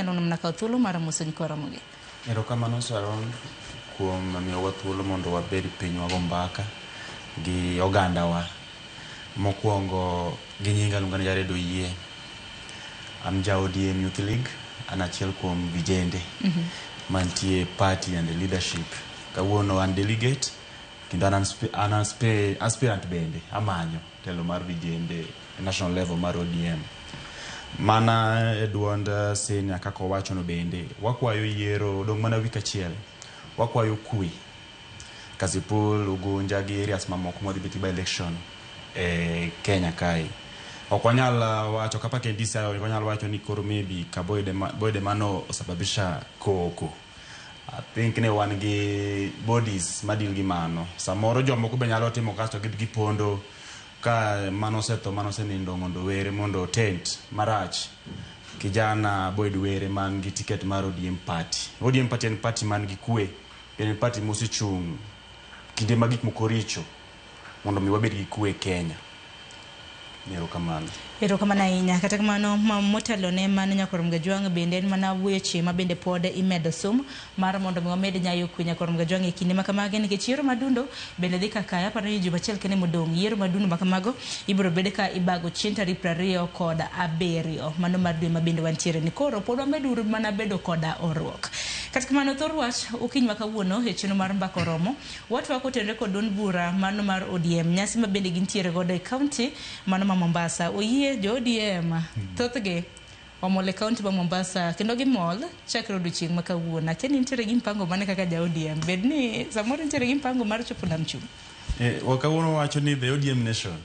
nyalo namna ka thuolo mar muso nyikora mogi. Erokamano Sharon kuom miyowa thuolo mondo wabed pinywa go mbaka gi oganda wa. Mokwongo gi nyinga luonga ni Jared Oyie. Am ja ODM Youth League, an achiel kuom vijende mantie party and leadership. Kawuono an delegate kendo an aspirant bende amanyo telo mar vijende national level mar ODM. Mana Edward Senior kako wacho no bende wakwayo yiero dong mana wik achiel. Wakwayo kwe Kasipul, Ugunja gi areas mamoko modhi beti by election Kenya kai. Okwanyal wacho kapa kendisi ayo okwanyal wacho ni koro maybe ka boyde mano osababisha koko. I think ne wan gi bodies madil gi mano. Samoro jomoko be nyalo timo kasto gi pondo ka mano seto mano senindo mondo were mondo tent marach kijana Boyd Were man gi ticket mar ODM party. ODM party en party man gi kwe, en party mosichung kinde magik mokoricho mondo mi wabed gi kwe Kenya. Erokamano ahinya. Kata kamano motelo ne man Nyakorom Gajwang' bende en mana weche ma bende pod imedo sum mar mondo mi wamed nyayo kwe Nyakorom Gajwang' e kinde makamage nikech yiero madundo bende dhi kaka aparo ni juma achiel kene modong'. Yiero madundo makamago ibiro bede ka ibago chieng' tarik 27 mano mar dwe ma bende wantiere ni koro pod wamedo mana bedo koda orruok. Kata kamano thor wach okiny ma kawuono e chenro mar mbako romo watwa kotenre kod duond bura mano mar ODM nyasi ma bende gintiere godo e county mano ma Mombasa. Oyie jo ODM thothge omole county ma Mombasa kendo gimol chakre odiochieng' ma kawuono. Akia ni nitiere gi mpango mane kaka ja ODM bed ni samoro nitiere gi mpango mar chopo nam chumbi. Wakawuono wacho ni the ODM nation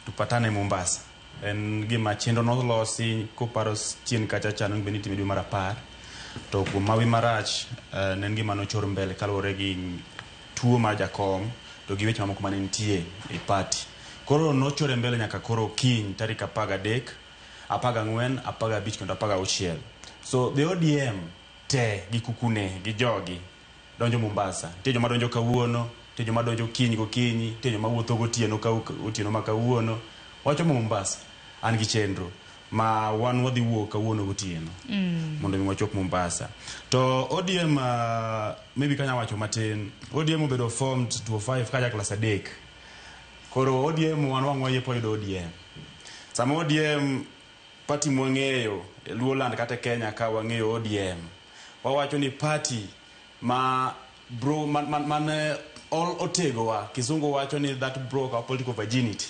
tupatane Mombasa. En gima chenro nolosi koparo chien kacha chano bende itime dwe mar 10 to kuom mawi marach nen gima nochor mbele kaluwore gi tuo mar jakom to gi weche mamoko mane nitie e party. Koro nochore mbele nyaka koro kiny tarik 13, 14, 15 kendo 16. So the ODM te gi kukune gi jogi donjo Mombasa. Te joma donjo kawuono, te joma donjo kiny gokinyi, te joma wuotho gotieno otieno ma kawuono. Wacho Mombasa an gi chenro ma wan wadhi wuok kawuono gotieno mondo mi wachop Mombasa. To ODM maybe kanya wacho matin. ODM obedo formed 205 kaja class 3. Koro ODM wan wang'wa yie poyudo ODM. Sama ODM party mwang'eyo Luoland kata Kenya ka wang'eyo ODM. Wawacho ni party ma bro man all otego wa kizungu wacho ni that broke our political virginity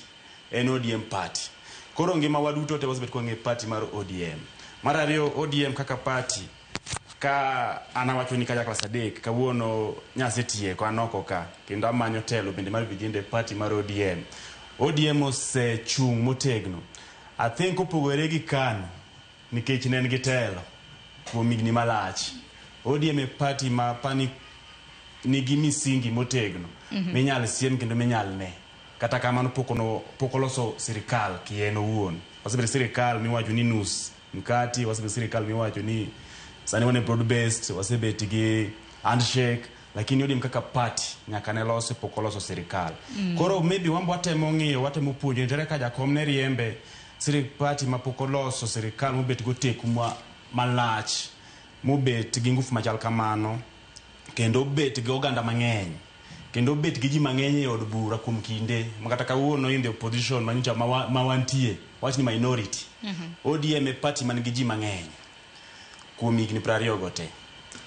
en ODM party. Koro ngima waduto te wasebet kwa nge party mar ODM. Mar ariyo ODM kaka party ka anawacho ni kaja class 3 kawuono nyase tie kwa noko ka kendo amanyo telo bende mar vijende party mar ODM. ODM osechung motegno. I think opogore gi KANU nikech ne en gi telo kuom higni malach. ODM e party ma pani nigi misingi motegno minyal siem kendo minyal ne. Kata kamano pokoloso sirikal kieno wuon. Wasebet sirikal miwacho ni nus mkati, wasebet sirikal miwacho ni sani wane broad based, wasebet gi handshake, lakini ODM kaka party nyaka ne loso pokoloso sirikal. Koro maybe wambo watemo ng'iyo watemo puonjo nitere ka jakom ne riembe party ma pokoloso sirikal mobet go teku malach mobet gi ngufu machal kamano kendo bet gi oganda mang'eny kendo bet gi ji mang'eny e od bura kuom kinde makata kawuono in the opposition manyicha ma wantie wach ni minority. ODM e party man gi ji mang'eny kuom higni 20 gote.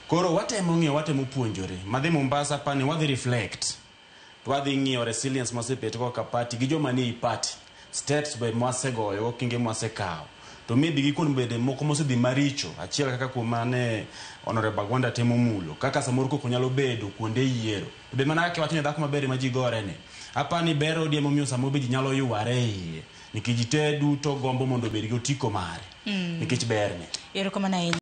Koro watemo ng'iyo watemo puonjore madhi Mombasa pani wadhi reflect to wadhi ng'iyo resilience mosebet go ka party gi joma ni party steps by mwasegoyo kinge mwasekawo to maybe gikon bede moko mosedhi maricho achiel kaka kumane honorable Gwanda temo mulo kaka samoro koko nyalo bedo kuonde yiero to be mana ke watine dhako maber ma ji gore ne apani bero ODM omiyo samo be ji nyalo yuare nikech te duto gombo mondo bed gi otiko mare nikech berne. Erokamano.